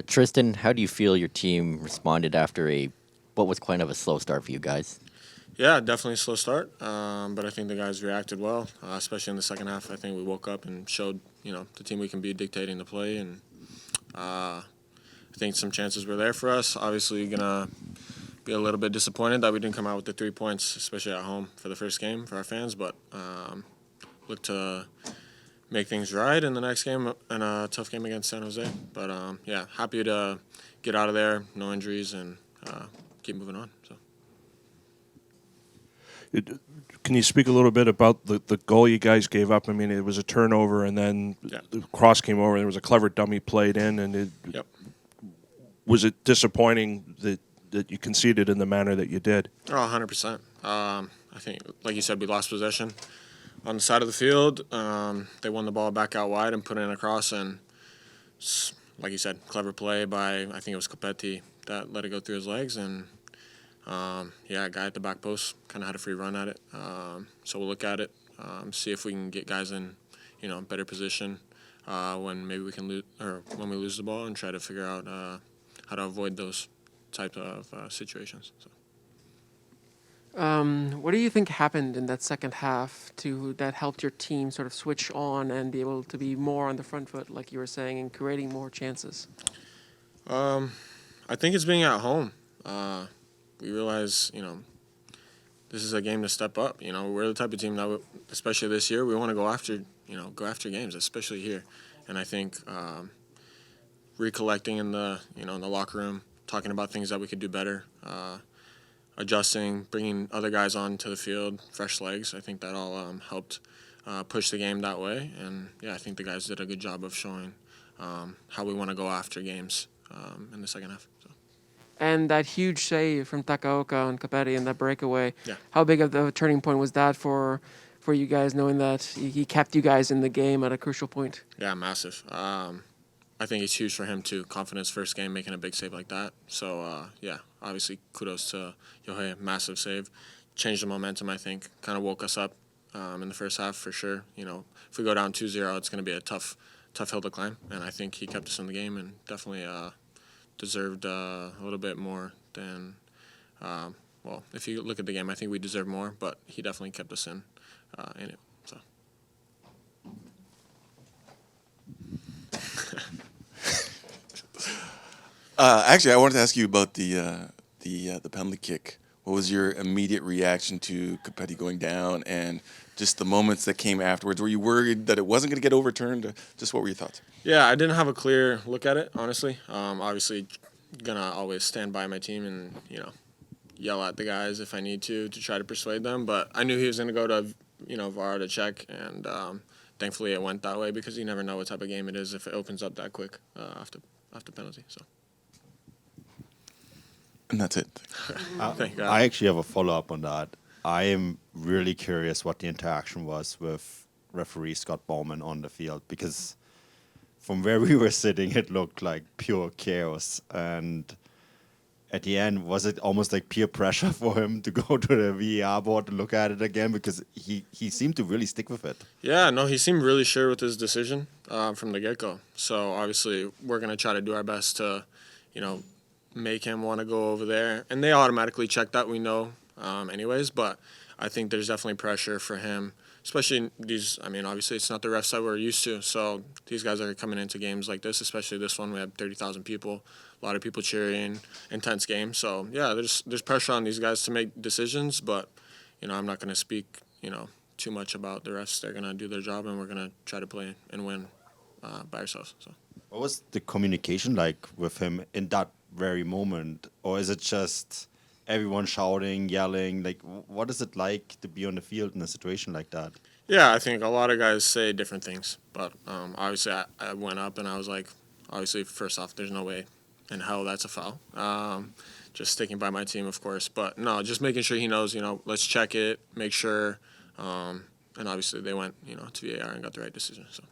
Tristan, how do you feel your team responded after what was kind of a slow start for you guys? Yeah, definitely a slow start, but I think the guys reacted well, especially in the second half. I think we woke up and showed the team we can be dictating the play, and I think some chances were there for us. Obviously, gonna be a little bit disappointed that we didn't come out with the 3 points, especially at home for the first game for our fans, but look to make things right in the next game and a tough game against San Jose. But yeah, happy to get out of there, no injuries, and keep moving on. So. Can you speak a little bit about the goal you guys gave up? I mean, it was a turnover, and then the cross came over, and there was a clever dummy played in, and was it disappointing that you conceded in the manner that you did? Oh, 100%. I think, like you said, we lost possession on the side of the field. They won the ball back out wide and put it in across, and like you said, clever play by, I think it was Copetti that let it go through his legs, and a guy at the back post kind of had a free run at it. So we'll look at it, see if we can get guys in, better position when maybe we can lose or when we lose the ball, and try to figure out how to avoid those type of situations. So. What do you think happened in that second half that helped your team sort of switch on and be able to be more on the front foot, like you were saying, and creating more chances? I think it's being at home. We realize, this is a game to step up. We're the type of team that, especially this year, we want to go after games, especially here. And I think recollecting in the locker room, talking about things that we could do better, adjusting, bringing other guys onto the field, fresh legs. I think that all helped push the game that way. And I think the guys did a good job of showing how we want to go after games in the second half. So. And that huge save from Takaoka on Copetti in that breakaway, Yeah. how big of a turning point was that for you guys, knowing that he kept you guys in the game at a crucial point? Yeah, massive. I think it's huge for him too. Confidence first game, making a big save like that. So obviously kudos to Yohei, massive save. Changed the momentum, I think. Kind of woke us up in the first half for sure. If we go down 2-0, it's going to be a tough hill to climb. And I think he kept us in the game and definitely deserved a little bit more than, if you look at the game, I think we deserve more, but he definitely kept us in it. So. Actually, I wanted to ask you about the penalty kick. What was your immediate reaction to Capetti going down, and just the moments that came afterwards? Were you worried that it wasn't going to get overturned? Just what were your thoughts? Yeah, I didn't have a clear look at it, honestly. Obviously, gonna always stand by my team and yell at the guys if I need to try to persuade them. But I knew he was gonna go to VAR to check, and thankfully it went that way, because you never know what type of game it is if it opens up that quick after penalty. So. And that's it. Thank God. I actually have a follow-up on that. I am really curious what the interaction was with referee Scott Bowman on the field, because from where we were sitting, it looked like pure chaos. And at the end, was it almost like peer pressure for him to go to the VAR board to look at it again? Because he seemed to really stick with it. Yeah, no, he seemed really sure with his decision from the get-go. So obviously, we're going to try to do our best to, make him want to go over there. And they automatically check that, we know anyways. But I think there's definitely pressure for him, especially obviously it's not the refs that we're used to. So these guys are coming into games like this, especially this one. We had 30,000 people, a lot of people cheering, intense game. So, yeah, there's pressure on these guys to make decisions. But, I'm not going to speak, too much about the refs. They're going to do their job, and we're going to try to play and win by ourselves. So. What was the communication like with him in that very moment? Or is it just everyone shouting, yelling? Like, what is it like to be on the field in a situation like that? Yeah, I think a lot of guys say different things. But obviously I went up and I was like, obviously, first off, there's no way in hell that's a foul. Just sticking by my team, of course. But no, just making sure he knows, let's check it, make sure. And obviously they went, to VAR and got the right decision. So.